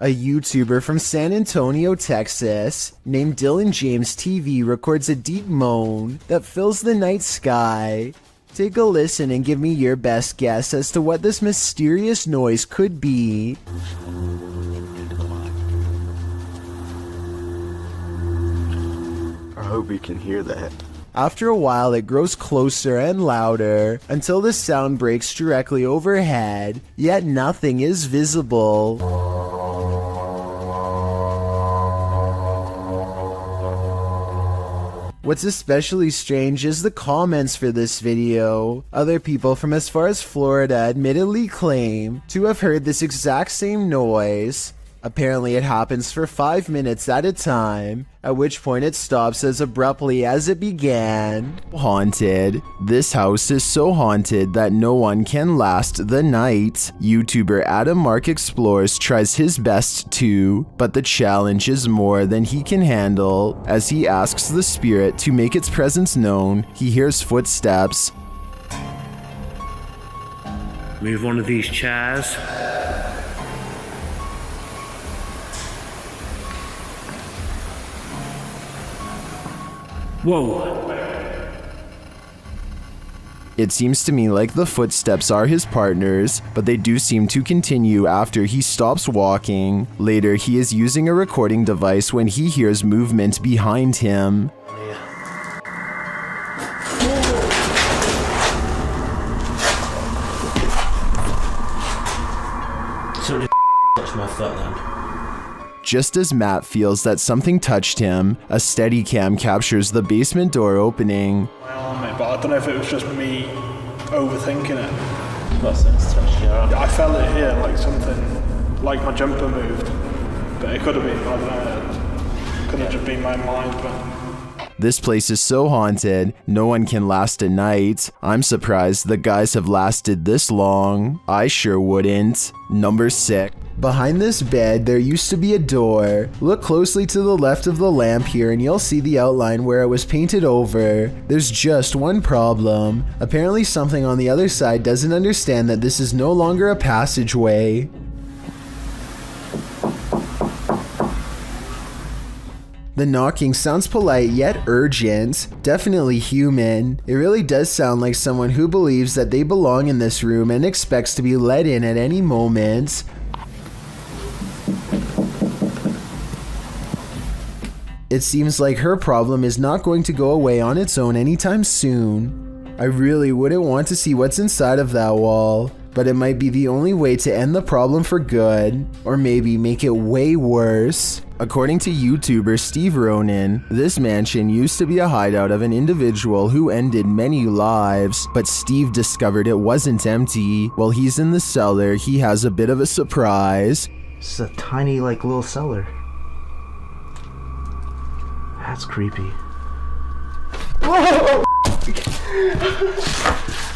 A YouTuber from San Antonio, Texas, named Dylan James TV records a deep moan that fills the night sky. Take a listen and give me your best guess as to what this mysterious noise could be. I hope you can hear that. After a while, it grows closer and louder until the sound breaks directly overhead, yet nothing is visible. What's especially strange is the comments for this video. Other people from as far as Florida admittedly claim to have heard this exact same noise. Apparently it happens for 5 minutes at a time, at which point it stops as abruptly as it began. Haunted. This house is so haunted that no one can last the night. YouTuber Adam Mark Explores tries his best too, but the challenge is more than he can handle. As he asks the spirit to make its presence known, he hears footsteps. Move one of these chairs. Whoa. It seems to me like the footsteps are his partner's, but they do seem to continue after he stops walking. Later, he is using a recording device when he hears movement behind him. Somebody touched my foot then. Just as Matt feels that something touched him, a Steadicam captures the basement door opening. My arm, mate, but I don't know if it was just me overthinking it. What sense touched your arm? I felt it here, like something, like my jumper moved, but it could have been, I don't know, it could have just been my mind, but... This place is so haunted, no one can last a night. I'm surprised the guys have lasted this long. I sure wouldn't. Number 6. Behind this bed, there used to be a door. Look closely to the left of the lamp here and you'll see the outline where it was painted over. There's just one problem. Apparently something on the other side doesn't understand that this is no longer a passageway. The knocking sounds polite yet urgent, definitely human. It really does sound like someone who believes that they belong in this room and expects to be let in at any moment. It seems like her problem is not going to go away on its own anytime soon. I really wouldn't want to see what's inside of that wall, but it might be the only way to end the problem for good, or maybe make it way worse. According to YouTuber Steve Ronan, this mansion used to be a hideout of an individual who ended many lives, but Steve discovered it wasn't empty. While he's in the cellar, he has a bit of a surprise. It's a tiny, little cellar. That's creepy. Whoa!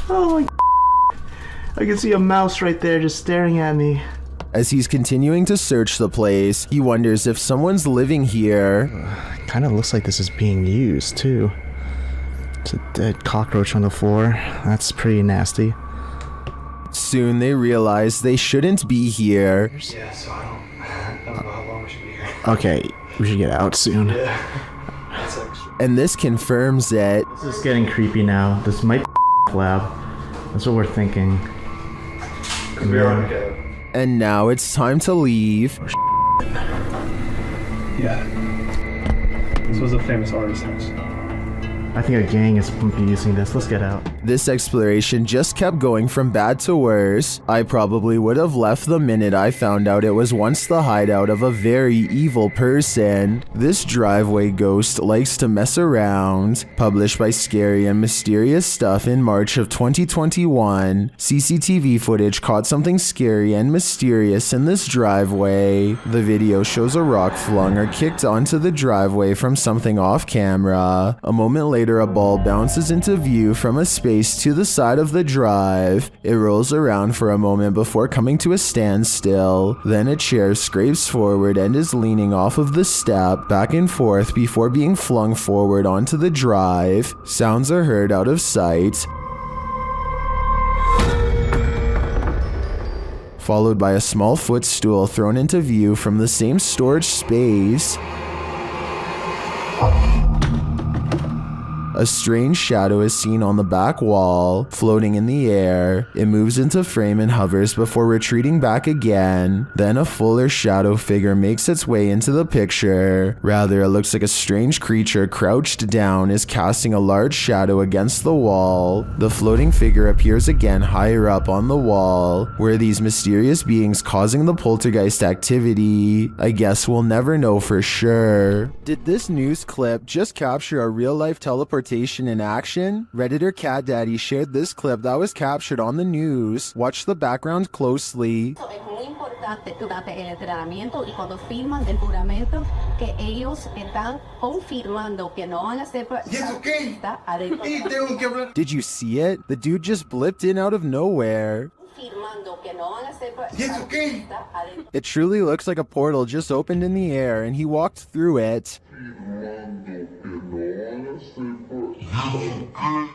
Oh my! I can see a mouse right there just staring at me. As he's continuing to search the place, he wonders if someone's living here. Kind of looks like this is being used, too. It's a dead cockroach on the floor. That's pretty nasty. Soon they realize they shouldn't be here. Yeah, so I don't know how long we should be here. Okay, we should get out soon. Yeah. That's extra. And this confirms it. This is getting creepy now. This might be lab. That's what we're thinking. We're on go. And now it's time to leave. Yeah. This was a famous artist's house. I think a gang is using this. Let's get out. This exploration just kept going from bad to worse. I probably would have left the minute I found out it was once the hideout of a very evil person. This driveway ghost likes to mess around. Published by Scary and Mysterious Stuff in March of 2021, CCTV footage caught something scary and mysterious in this driveway. The video shows a rock flung or kicked onto the driveway from something off camera. A moment later, a ball bounces into view from a space to the side of the drive. It rolls around for a moment before coming to a standstill. Then a chair scrapes forward and is leaning off of the step back and forth before being flung forward onto the drive. Sounds are heard out of sight. followed by a small footstool thrown into view from the same storage space. A strange shadow is seen on the back wall, floating in the air. It moves into frame and hovers before retreating back again. Then a fuller shadow figure makes its way into the picture. Rather, it looks like a strange creature crouched down is casting a large shadow against the wall. The floating figure appears again higher up on the wall, where these mysterious beings causing the poltergeist activity. I guess we'll never know for sure. Did this news clip just capture a real-life teleportation in action? Redditor Cat Daddy shared this clip that was captured on the news. Watch the background closely. Es muy importante durante el entrenamiento y cuando firman el juramento que ellos están confirmando que no van a ser está adentro. Did you see it? The dude just blipped in out of nowhere. Firmando que no van a ser está adentro. It truly looks like a portal just opened in the air and he walked through it.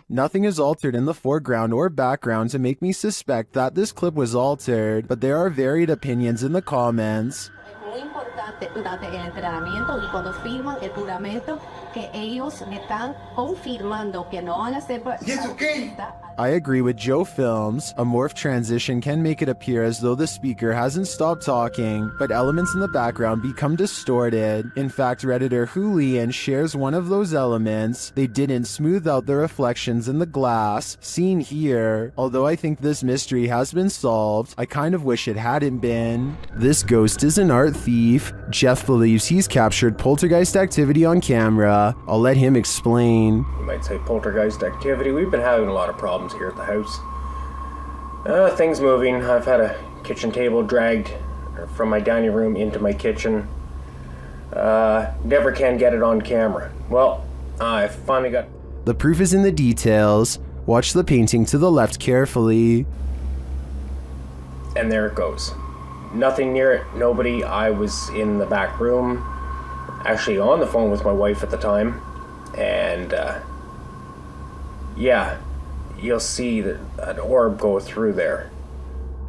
Nothing is altered in the foreground or background to make me suspect that this clip was altered, but there are varied opinions in the comments. Es muy importante durante el entrenamiento y cuando firman el juramento que ellos están confirmando que no van a ser está I agree with Joe Films. A morph transition can make it appear as though the speaker hasn't stopped talking, but elements in the background become distorted. In fact, Redditor Hoolian shares one of those elements. They didn't smooth out the reflections in the glass, seen here. Although I think this mystery has been solved, I kind of wish it hadn't been. This ghost is an art thief. Jeff believes he's captured poltergeist activity on camera. I'll let him explain. You might say poltergeist activity. We've been having a lot of problems here at the house. Things moving. I've had a kitchen table dragged from my dining room into my kitchen. Never can get it on camera. Well, I finally got... The proof is in the details. Watch the painting to the left carefully. And there it goes. Nothing near it. Nobody. I was in the back room, actually on the phone with my wife at the time. And, yeah. You'll see that an orb go through there.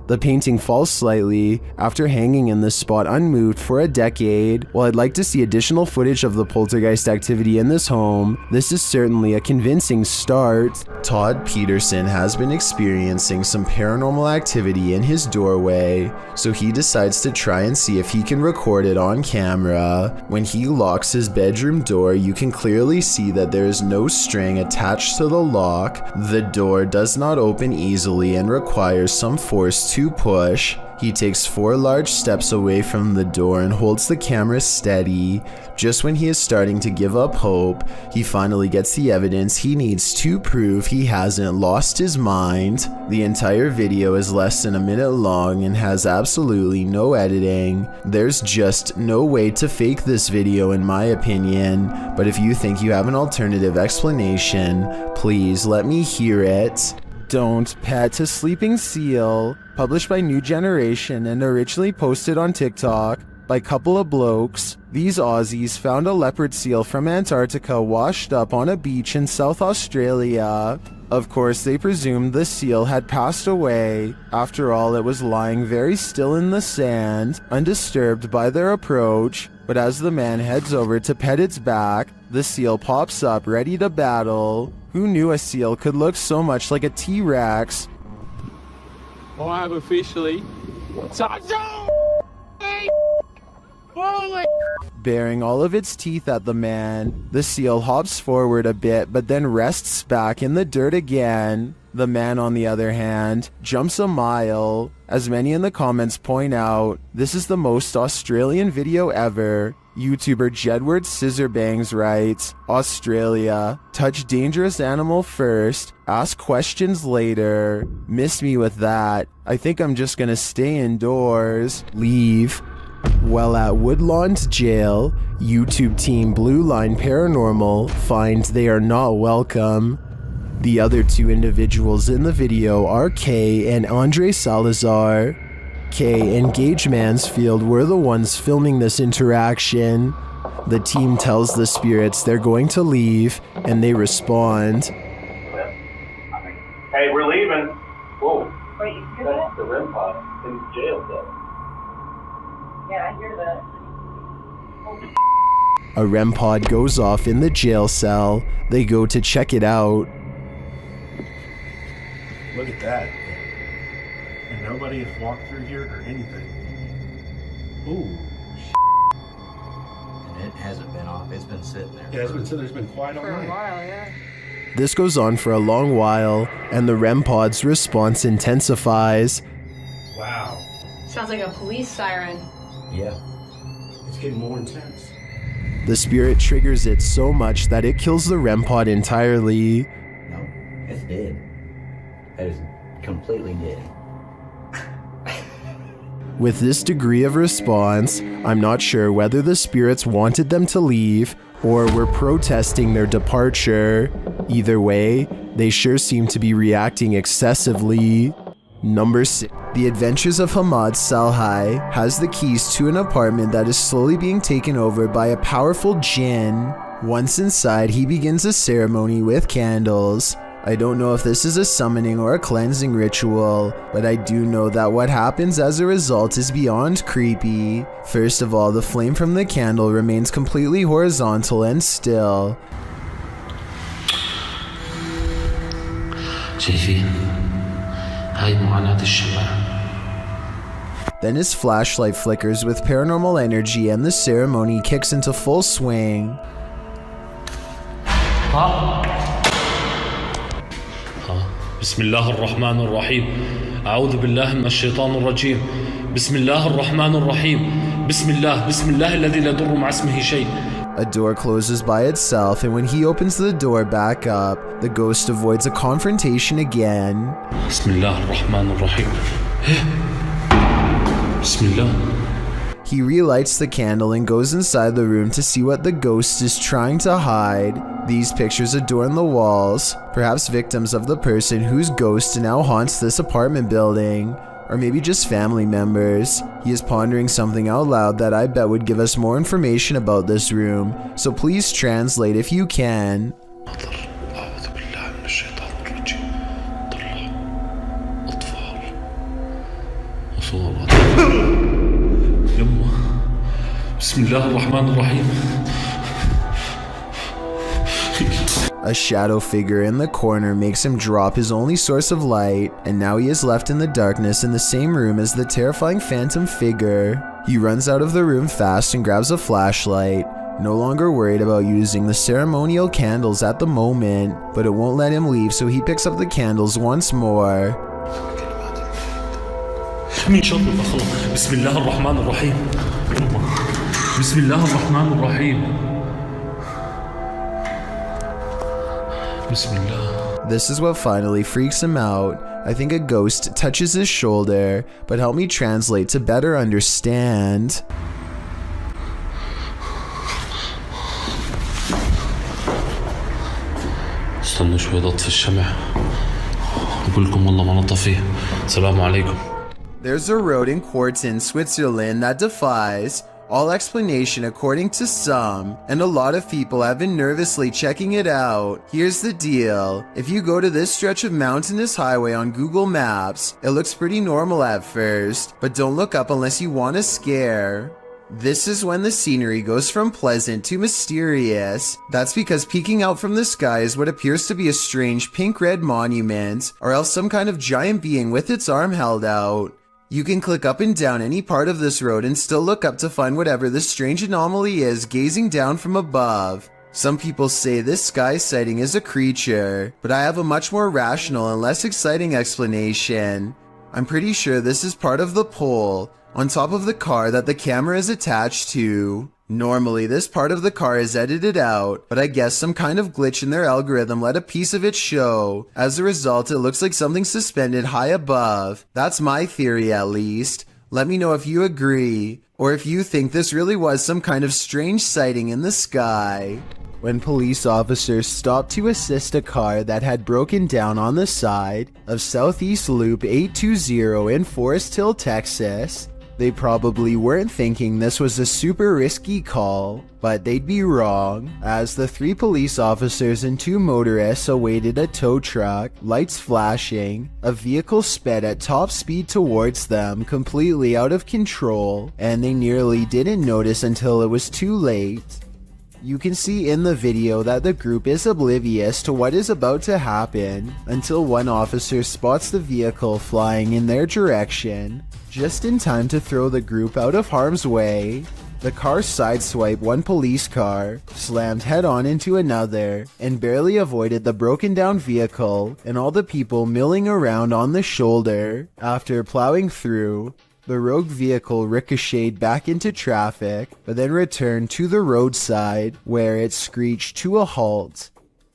The painting falls slightly after hanging in this spot unmoved for a decade. While I'd like to see additional footage of the poltergeist activity in this home, this is certainly a convincing start. Todd Peterson has been experiencing some paranormal activity in his doorway, so he decides to try and see if he can record it on camera. When he locks his bedroom door, you can clearly see that there is no string attached to the lock. The door does not open easily and requires some force to push. He takes 4 large steps away from the door and holds the camera steady. Just when he is starting to give up hope, he finally gets the evidence he needs to prove he hasn't lost his mind. The entire video is less than a minute long and has absolutely no editing. There's just no way to fake this video in my opinion, but if you think you have an alternative explanation, please let me hear it. Don't Pet a Sleeping Seal, published by New Generation and originally posted on TikTok by couple of blokes. These Aussies found a leopard seal from Antarctica washed up on a beach in South Australia. Of course, they presumed the seal had passed away. After all, it was lying very still in the sand, undisturbed by their approach. But as the man heads over to pet its back, the seal pops up ready to battle. Who knew a seal could look so much like a T-Rex? I have officially... Baring all of its teeth at the man, the seal hops forward a bit but then rests back in the dirt again. The man, on the other hand, jumps a mile. As many in the comments point out, this is the most Australian video ever. YouTuber Jedward Scissorbangs writes, Australia, touch dangerous animal first, ask questions later. Miss me with that. I think I'm just gonna stay indoors. Leave. While at Woodlawn's jail, YouTube team Blue Line Paranormal finds they are not welcome. The other 2 individuals in the video are Kay and Andre Salazar. Kay and Gage Mansfield were the ones filming this interaction. The team tells the spirits they're going to leave, and they respond. Hey, we're leaving. Whoa. Wait, that's the REM pod in jail. A REM pod goes off in the jail cell. They go to check it out. Look at that. And nobody has walked through here or anything. Ooh. And it hasn't been off. It's been sitting there. Yeah, it's been sitting there. It's been quiet all night. For a while, yeah. This goes on for a long while, and the REM pod's response intensifies. Wow. Sounds like a police siren. Yeah. It's getting more intense. The spirit triggers it so much that it kills the REM pod entirely. No, it's dead. It is completely dead. With this degree of response, I'm not sure whether the spirits wanted them to leave or were protesting their departure. Either way, they sure seem to be reacting excessively. Number 6. The Adventures of Hamad Salhai has the keys to an apartment that is slowly being taken over by a powerful jinn. Once inside, he begins a ceremony with candles. I don't know if this is a summoning or a cleansing ritual, but I do know that what happens as a result is beyond creepy. First of all, the flame from the candle remains completely horizontal and still. Then his flashlight flickers with paranormal energy and the ceremony kicks into full swing. بسم الله الرحمن الرحيم أعوذ بالله من الشيطان الرجيم بسم الله الرحمن الرحيم بسم الله الذي لا يضر مع اسمه شيء. A door closes by itself, and when he opens the door back up, the ghost avoids a confrontation again. بسم الله الرحمن الرحيم بسم الله. He relights the candle and goes inside the room to see what the ghost is trying to hide. These pictures adorn the walls, perhaps victims of the person whose ghost now haunts this apartment building, or maybe just family members. He is pondering something out loud that I bet would give us more information about this room, so please translate if you can. بسم الله الرحمن الرحيم. A shadow figure in the corner makes him drop his only source of light, and now he is left in the darkness in the same room as the terrifying phantom figure. He runs out of the room fast and grabs a flashlight, no longer worried about using the ceremonial candles at the moment, but it won't let him leave, so he picks up the candles once more. من شر ما خلق بسم الله الرحمن الرحيم بسم الله الرحمن الرحيم بسم الله. This is what finally freaks him out. I think a ghost touches his shoulder, but help me translate to better understand. استنوا شوي اطفي الشمع اقول لكم والله ما نطفيه. السلام عليكم. There's a road in Quarton, Switzerland that defies all explanation according to some, and a lot of people have been nervously checking it out. Here's the deal. If you go to this stretch of mountainous highway on Google Maps, it looks pretty normal at first, but don't look up unless you want a scare. This is when the scenery goes from pleasant to mysterious. That's because peeking out from the sky is what appears to be a strange pink-red monument, or else some kind of giant being with its arm held out. You can click up and down any part of this road and still look up to find whatever this strange anomaly is gazing down from above. Some people say this sky sighting is a creature, but I have a much more rational and less exciting explanation. I'm pretty sure this is part of the pole on top of the car that the camera is attached to. Normally, this part of the car is edited out, but I guess some kind of glitch in their algorithm let a piece of it show. As a result, it looks like something suspended high above. That's my theory, at least. Let me know if you agree, or if you think this really was some kind of strange sighting in the sky. When police officers stopped to assist a car that had broken down on the side of Southeast Loop 820 in Forest Hill, Texas, They probably weren't thinking this was a super risky call, but they'd be wrong, as the 3 police officers and 2 motorists awaited a tow truck, lights flashing, a vehicle sped at top speed towards them, completely out of control, and they nearly didn't notice until it was too late. You can see in the video that the group is oblivious to what is about to happen until one officer spots the vehicle flying in their direction, just in time to throw the group out of harm's way. The car sideswiped one police car, slammed head-on into another, and barely avoided the broken down vehicle and all the people milling around on the shoulder. After plowing through, the rogue vehicle ricocheted back into traffic, but then returned to the roadside, where it screeched to a halt.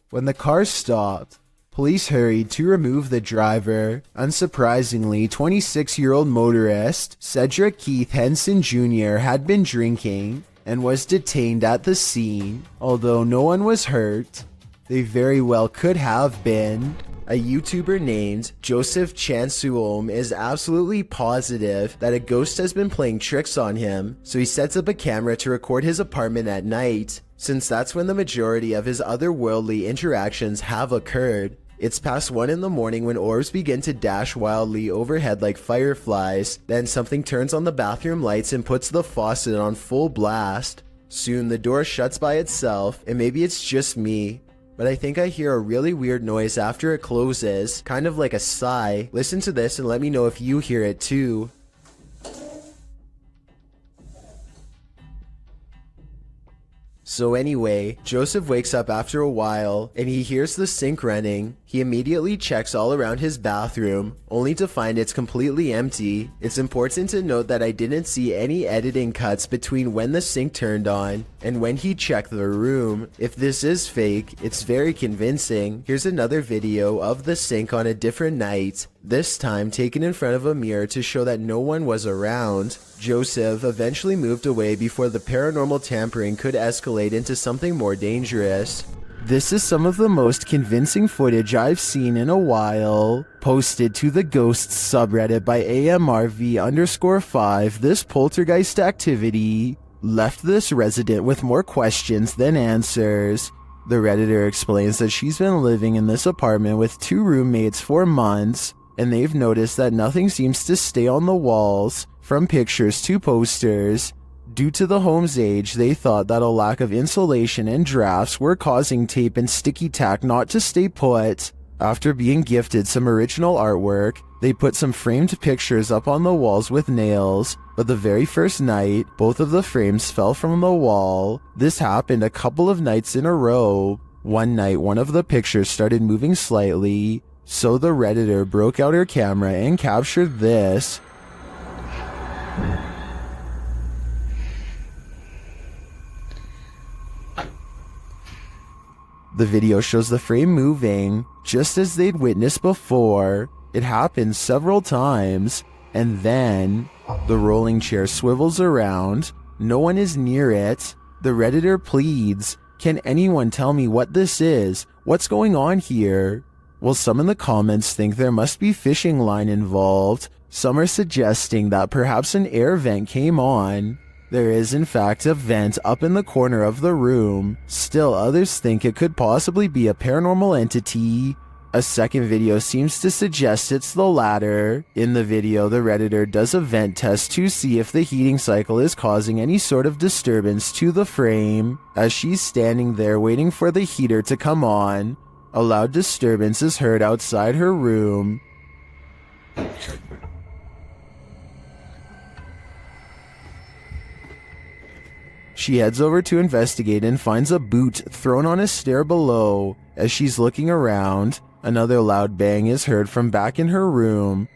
When the car stopped, police hurried to remove the driver. Unsurprisingly, 26-year-old motorist Cedric Keith Henson Jr. had been drinking and was detained at the scene. Although no one was hurt, they very well could have been. A YouTuber named Joseph Chansuom is absolutely positive that a ghost has been playing tricks on him, so he sets up a camera to record his apartment at night, since that's when the majority of his otherworldly interactions have occurred. It's past 1 in the morning when orbs begin to dash wildly overhead like fireflies, then something turns on the bathroom lights and puts the faucet on full blast. Soon the door shuts by itself, and maybe it's just me, but I think I hear a really weird noise after it closes, kind of like a sigh. Listen to this and let me know if you hear it too. So anyway, Joseph wakes up after a while, and he hears the sink running. He immediately checks all around his bathroom, only to find it's completely empty. It's important to note that I didn't see any editing cuts between when the sink turned on and when he checked the room. If this is fake, it's very convincing. Here's another video of the sink on a different night, this time taken in front of a mirror to show that no one was around. Joseph eventually moved away before the paranormal tampering could escalate into something more dangerous. This is some of the most convincing footage I've seen in a while. Posted to the Ghosts subreddit by AMRV_5, this poltergeist activity left this resident with more questions than answers. The Redditor explains that she's been living in this apartment with 2 roommates for months, and they've noticed that nothing seems to stay on the walls, from pictures to posters. Due to the home's age, they thought that a lack of insulation and drafts were causing tape and sticky tack not to stay put. After being gifted some original artwork, they put some framed pictures up on the walls with nails, but the very first night, both of the frames fell from the wall. This happened a couple of nights in a row. One night, one of the pictures started moving slightly, so the Redditor broke out her camera and captured this. The video shows the frame moving, just as they'd witnessed before. It happens several times, and then the rolling chair swivels around. No one is near it. The Redditor pleads, "Can anyone tell me what this is? What's going on here?" Well, some in the comments think there must be fishing line involved. Some are suggesting that perhaps an air vent came on. There is in fact a vent up in the corner of the room. Still, others think it could possibly be a paranormal entity. A second video seems to suggest it's the latter. In the video, the Redditor does a vent test to see if the heating cycle is causing any sort of disturbance to the frame. As she's standing there waiting for the heater to come on, a loud disturbance is heard outside her room. She heads over to investigate and finds a boot thrown on a stair below. As she's looking around, another loud bang is heard from back in her room.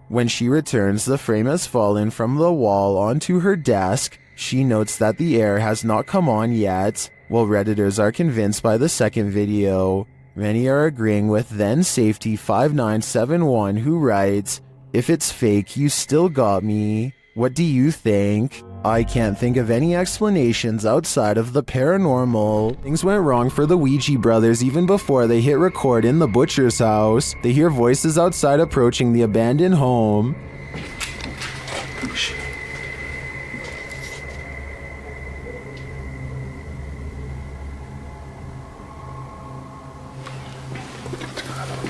When she returns, the frame has fallen from the wall onto her desk. She notes that the air has not come on yet, while Redditors are convinced by the second video. Many are agreeing with then Safety 5971, who writes, "If it's fake, you still got me. What do you think?" I can't think of any explanations outside of the paranormal. Things went wrong for the Ouija brothers even before they hit record in the butcher's house. They hear voices outside approaching the abandoned home.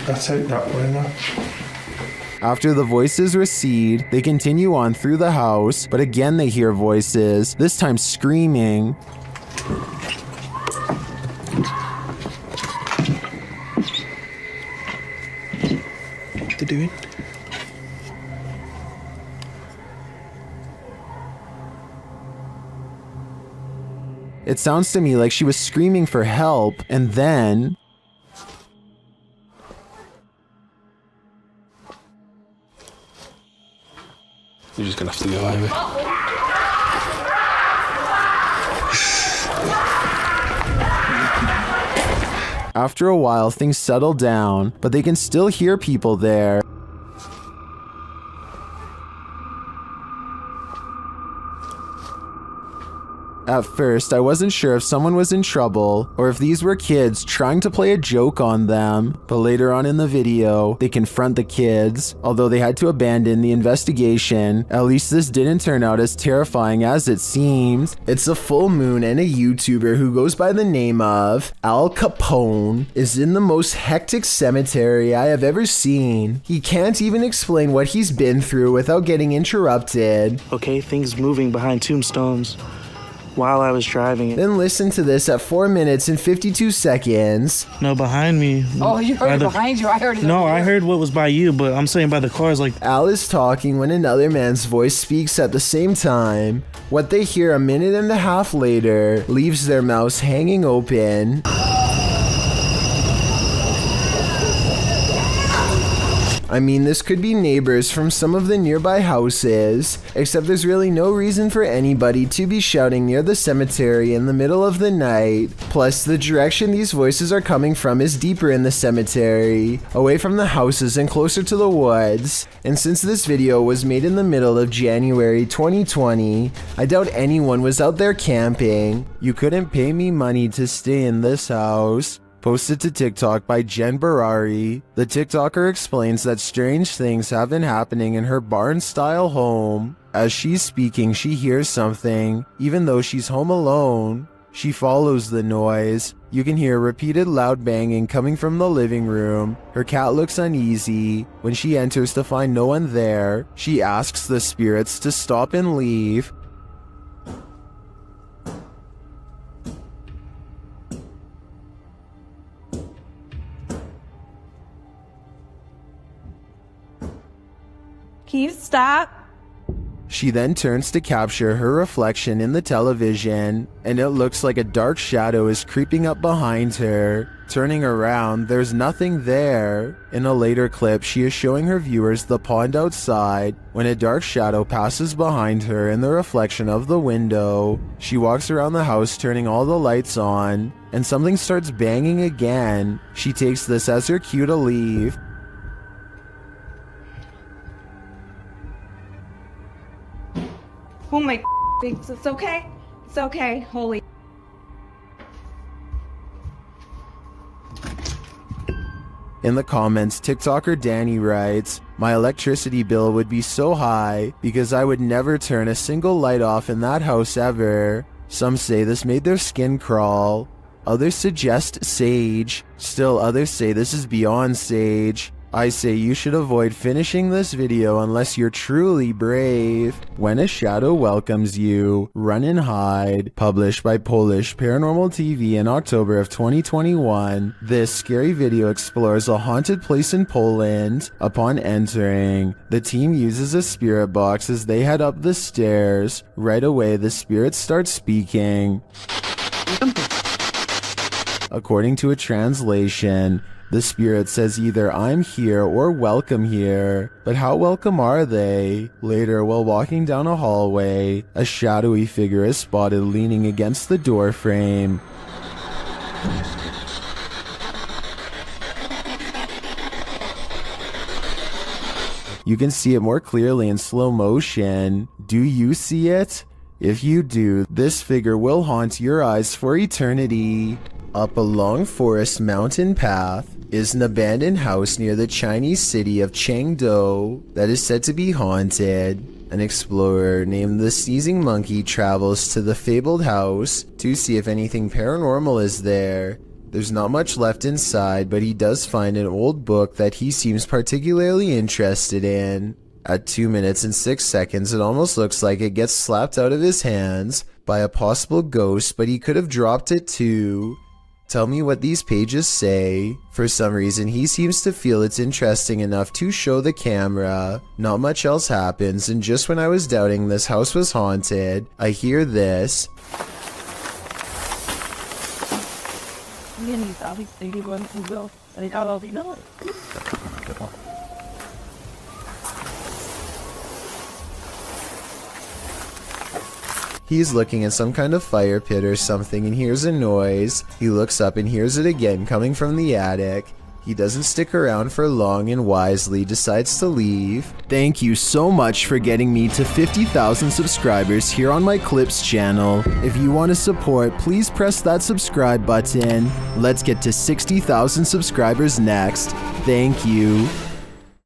That's out that way now. After the voices recede, they continue on through the house, but again they hear voices, this time screaming. What they doing? It sounds to me like she was screaming for help, and then... You're just gonna have to go over. After a while, things settle down, but they can still hear people there. At first, I wasn't sure if someone was in trouble or if these were kids trying to play a joke on them, but later on in the video, they confront the kids. Although they had to abandon the investigation, at least this didn't turn out as terrifying as it seemed. It's a full moon and a YouTuber who goes by the name of Al Capone is in the most hectic cemetery I have ever seen. He can't even explain what he's been through without getting interrupted. Okay, things moving behind tombstones while I was driving it. Then listen to this at 4 minutes and 52 seconds. No, behind me. Oh, you heard it behind you. I heard it. No, I heard what was by you, but I'm saying by the cars. Like, Al is talking when another man's voice speaks at the same time. What they hear a minute and a half later leaves their mouths hanging open. I mean, this could be neighbors from some of the nearby houses, except there's really no reason for anybody to be shouting near the cemetery in the middle of the night. Plus, the direction these voices are coming from is deeper in the cemetery, away from the houses and closer to the woods. And since this video was made in the middle of January 2020, I doubt anyone was out there camping. You couldn't pay me money to stay in this house. Posted to TikTok by Jen Barari, the TikToker explains that strange things have been happening in her barn-style home. As she's speaking, she hears something, even though she's home alone. She follows the noise. You can hear repeated loud banging coming from the living room. Her cat looks uneasy. When she enters to find no one there, she asks the spirits to stop and leave. Can you stop? She then turns to capture her reflection in the television, and it looks like a dark shadow is creeping up behind her. Turning around, there's nothing there. In a later clip, she is showing her viewers the pond outside when a dark shadow passes behind her in the reflection of the window. She walks around the house turning all the lights on, and something starts banging again. She takes this as her cue to leave. Oh my, it's okay. It's okay. Holy. In the comments, TikToker Danny writes, "My electricity bill would be so high because I would never turn a single light off in that house ever." Some say this made their skin crawl. Others suggest sage. Still others say this is beyond sage. I say you should avoid finishing this video unless you're truly brave. When a Shadow Welcomes You, Run and Hide, published by Polish Paranormal TV in October of 2021. This scary video explores a haunted place in Poland. Upon entering, the team uses a spirit box as they head up the stairs. Right away, the spirits start speaking. According to a translation, the spirit says either "I'm here" or "welcome here." But how welcome are they? Later, while walking down a hallway, a shadowy figure is spotted leaning against the door frame. You can see it more clearly in slow motion. Do you see it? If you do, this figure will haunt your eyes for eternity. Up a long forest mountain path is an abandoned house near the Chinese city of Chengdu that is said to be haunted. An explorer named the Sneezing Monkey travels to the fabled house to see if anything paranormal is there. There's not much left inside, but he does find an old book that he seems particularly interested in. At 2 minutes and 6 seconds, it almost looks like it gets slapped out of his hands by a possible ghost, but he could have dropped it too. Tell me what these pages say. For some reason, he seems to feel it's interesting enough to show the camera. Not much else happens, and just when I was doubting this house was haunted, I hear this. He's looking at some kind of fire pit or something and hears a noise. He looks up and hears it again coming from the attic. He doesn't stick around for long and wisely decides to leave. Thank you so much for getting me to 50,000 subscribers here on my Clips channel. If you want to support, please press that subscribe button. Let's get to 60,000 subscribers next. Thank you.